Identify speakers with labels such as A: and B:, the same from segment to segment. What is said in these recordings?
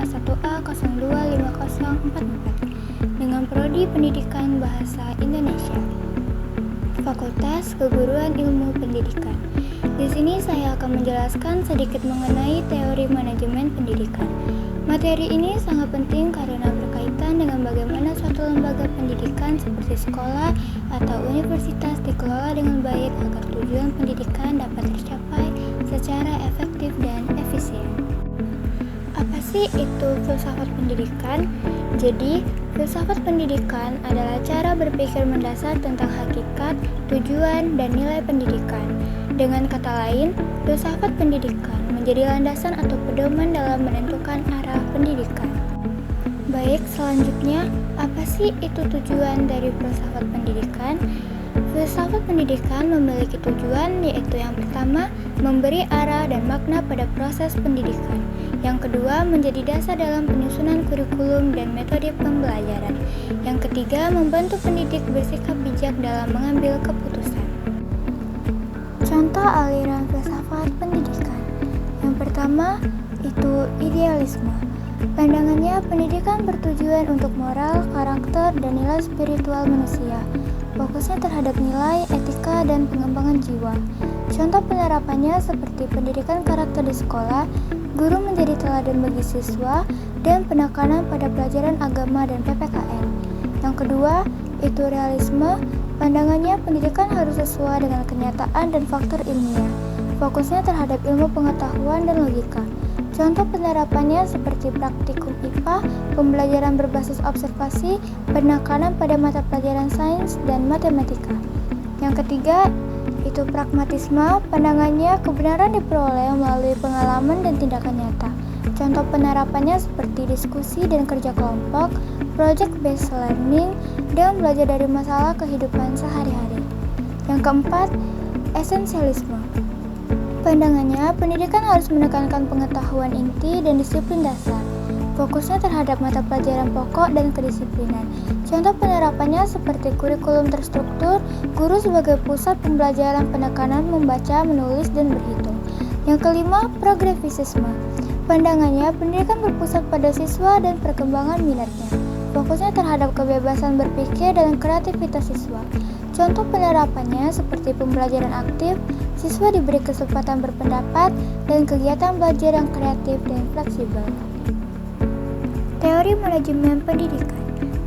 A: A1A025044 dengan Prodi Pendidikan Bahasa Indonesia, Fakultas Keguruan Ilmu Pendidikan. Di sini saya akan menjelaskan sedikit mengenai teori manajemen pendidikan. Materi ini sangat penting karena berkaitan dengan bagaimana suatu lembaga pendidikan seperti sekolah atau universitas dikelola dengan baik agar tujuan pendidikan dapat tercapai secara efektif dan efisien. Apa sih itu filsafat pendidikan? Jadi, filsafat pendidikan adalah cara berpikir mendasar tentang hakikat, tujuan, dan nilai pendidikan. Dengan kata lain, filsafat pendidikan menjadi landasan atau pedoman dalam menentukan arah pendidikan. Baik, selanjutnya, apa sih itu tujuan dari filsafat pendidikan? Filsafat pendidikan memiliki tujuan, yaitu yang pertama, memberi arah dan makna pada proses pendidikan. Yang kedua, menjadi dasar dalam penyusunan kurikulum dan metode pembelajaran. Yang ketiga, membantu pendidik bersikap bijak dalam mengambil keputusan. Contoh aliran filsafat pendidikan. Yang pertama, itu idealisme. Pandangannya, pendidikan bertujuan untuk moral, karakter, dan nilai spiritual manusia. Fokusnya terhadap nilai, etika, dan pengembangan jiwa. Contoh penerapannya seperti pendidikan karakter di sekolah, guru menjadi teladan bagi siswa, dan penekanan pada pelajaran agama dan PPKN. Yang kedua, itu realisme. Pandangannya, pendidikan harus sesuai dengan kenyataan dan faktor ilmiah. Fokusnya terhadap ilmu pengetahuan dan logika. Contoh penerapannya seperti praktikum IPA, pembelajaran berbasis observasi, penekanan pada mata pelajaran sains dan matematika. Yang ketiga, itu pragmatisme. Pandangannya, kebenaran diperoleh melalui pengalaman dan tindakan nyata. Contoh penerapannya seperti diskusi dan kerja kelompok, project-based learning, dan belajar dari masalah kehidupan sehari-hari. Yang keempat, esensialisme. Pandangannya, pendidikan harus menekankan pengetahuan inti dan disiplin dasar. Fokusnya terhadap mata pelajaran pokok dan kedisiplinan. Contoh penerapannya seperti kurikulum terstruktur, guru sebagai pusat pembelajaran, penekanan membaca, menulis, dan berhitung. Yang kelima, progresifisme. Pandangannya, pendidikan berpusat pada siswa dan perkembangan minatnya. Fokusnya terhadap kebebasan berpikir dan kreativitas siswa. Contoh penerapannya seperti pembelajaran aktif, siswa diberi kesempatan berpendapat, dan kegiatan belajar yang kreatif dan fleksibel. Teori manajemen pendidikan.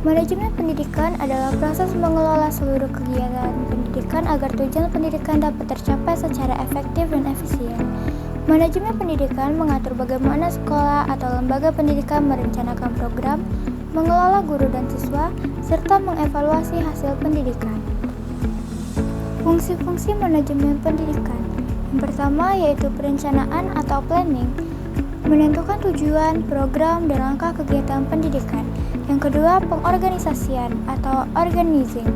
A: Manajemen pendidikan adalah proses mengelola seluruh kegiatan pendidikan agar tujuan pendidikan dapat tercapai secara efektif dan efisien. Manajemen pendidikan mengatur bagaimana sekolah atau lembaga pendidikan merencanakan program, mengelola guru dan siswa, serta mengevaluasi hasil pendidikan. Fungsi-fungsi manajemen pendidikan. Yang pertama yaitu perencanaan atau planning, menentukan tujuan, program, dan langkah kegiatan pendidikan. Yang kedua, pengorganisasian atau organizing,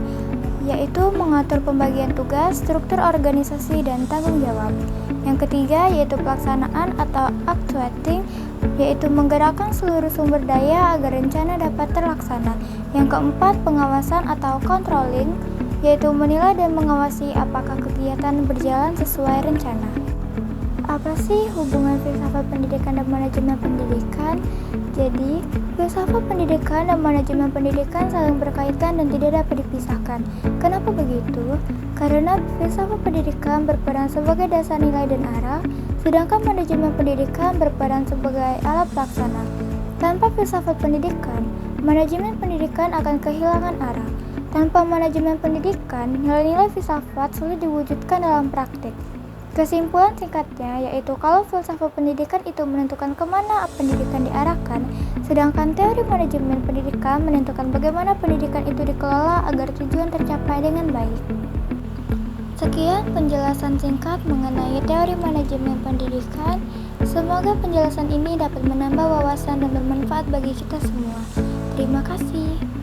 A: yaitu mengatur pembagian tugas, struktur organisasi, dan tanggung jawab. Yang ketiga, yaitu pelaksanaan atau actuating, yaitu menggerakkan seluruh sumber daya agar rencana dapat terlaksana. Yang keempat, pengawasan atau controlling, yaitu menilai dan mengawasi apakah kegiatan berjalan sesuai rencana. Apa sih hubungan filsafat pendidikan dan manajemen pendidikan? Jadi, filsafat pendidikan dan manajemen pendidikan saling berkaitan dan tidak dapat dipisahkan. Kenapa begitu? Karena filsafat pendidikan berperan sebagai dasar nilai dan arah, sedangkan manajemen pendidikan berperan sebagai alat pelaksana. Tanpa filsafat pendidikan, manajemen pendidikan akan kehilangan arah. Tanpa manajemen pendidikan, nilai-nilai filsafat sulit diwujudkan dalam praktik. Kesimpulan singkatnya yaitu kalau filsafat pendidikan itu menentukan kemana pendidikan diarahkan, sedangkan teori manajemen pendidikan menentukan bagaimana pendidikan itu dikelola agar tujuan tercapai dengan baik. Sekian penjelasan singkat mengenai teori manajemen pendidikan. Semoga penjelasan ini dapat menambah wawasan dan bermanfaat bagi kita semua. Terima kasih.